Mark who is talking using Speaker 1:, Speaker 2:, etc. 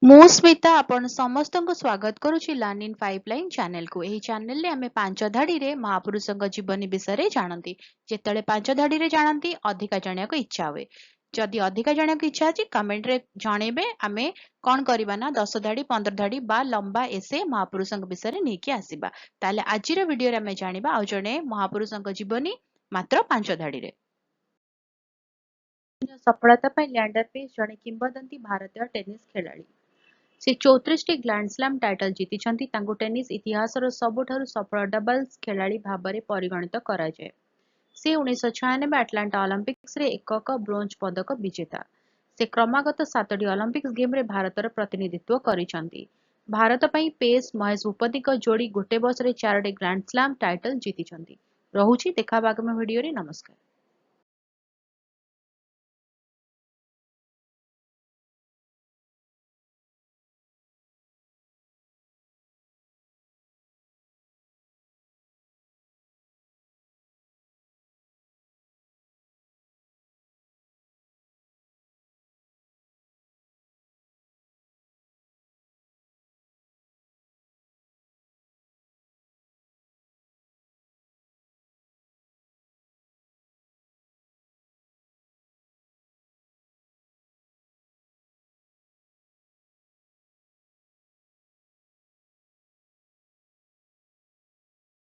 Speaker 1: ମୁଁ ସ୍ମିତା ଆପଣ ସମସ୍ତଙ୍କୁ ସ୍ୱାଗତ କରୁଛି ଲର୍ନ ଇନ୍ ପାଇପଲାଇନ୍ ଚ୍ୟାନେଲକୁ। ଏହି ଚ୍ୟାନେଲରେ ଆମେ ପାଞ୍ଚ ଧାଡ଼ିରେ ମହାପୁରୁଷଙ୍କ ଜୀବନୀ ବିଷୟରେ ଜାଣନ୍ତି। ଯେତେବେଳେ ପାଞ୍ଚ ଧାଡ଼ିରେ ଜାଣନ୍ତି ଅଧିକା ଜାଣିବାକୁ ଇଚ୍ଛା ହୁଏ। ଯଦି ଅଧିକା ଜାଣିବାକୁ ଇଚ୍ଛା ଅଛି କମେଣ୍ଟରେ ଜଣେଇବେ। ଆମେ କ'ଣ କରିବା ନା 10 ଧାଡ଼ି 15 ଧାଡ଼ି ବା ଲମ୍ବା ଏସେ ମହାପୁରୁଷଙ୍କ ବିଷୟରେ ନେଇକି ଆସିବା। ତାହେଲେ ଆଜିର ଭିଡ଼ିଓରେ ଆମେ ଜାଣିବା ଆଉ ଜଣେ ମହାପୁରୁଷଙ୍କ ଜୀବନୀ ମାତ୍ର 5 ଧାଡ଼ିରେ। ସଫଳତା ପାଇଁ ଲିଆଣ୍ଡର ପେସ୍ ଜଣେ କିମ୍ବଦନ୍ତୀ ଭାରତୀୟ ଟେନିସ୍ ଖେଳାଳି। ସେ 34ଟି ଗ୍ରାଣ୍ଡସ୍ଲାମ୍ ଟାଇଟଲ ଜିତିଛନ୍ତି। ତାଙ୍କୁ ଟେନିସ୍ ଇତିହାସର ସବୁଠାରୁ ସଫଳ ଡବଲ୍ସ ଖେଳାଳି ଭାବରେ ପରିଗଣିତ କରାଯାଏ। ସେ 1996 ଆଟଲାଣ୍ଟା ଅଲିମ୍ପିକ୍ସରେ ଏକକ ବ୍ରୋଞ୍ଜ ପଦକ ବିଜେତା। ସେ କ୍ରମାଗତ 7ଟି ଅଲିମ୍ପିକ୍ସ ଗେମ୍ସରେ ଭାରତର ପ୍ରତିନିଧିତ୍ୱ କରିଛନ୍ତି। ଭାରତ ପାଇଁ ପେସ୍ ମହେଶ ଭୂପତିଙ୍କ ଯୋଡ଼ି ଗୋଟେ ବର୍ଷରେ 4ଟି ଗ୍ରାଣ୍ଡସ୍ଲାମ୍ ଟାଇଟଲ ଜିତିଛନ୍ତି। ରହୁଛି, ଦେଖା ହେବା ଆଗାମୀ ଭିଡ଼ିଓରେ। ନମସ୍କାର।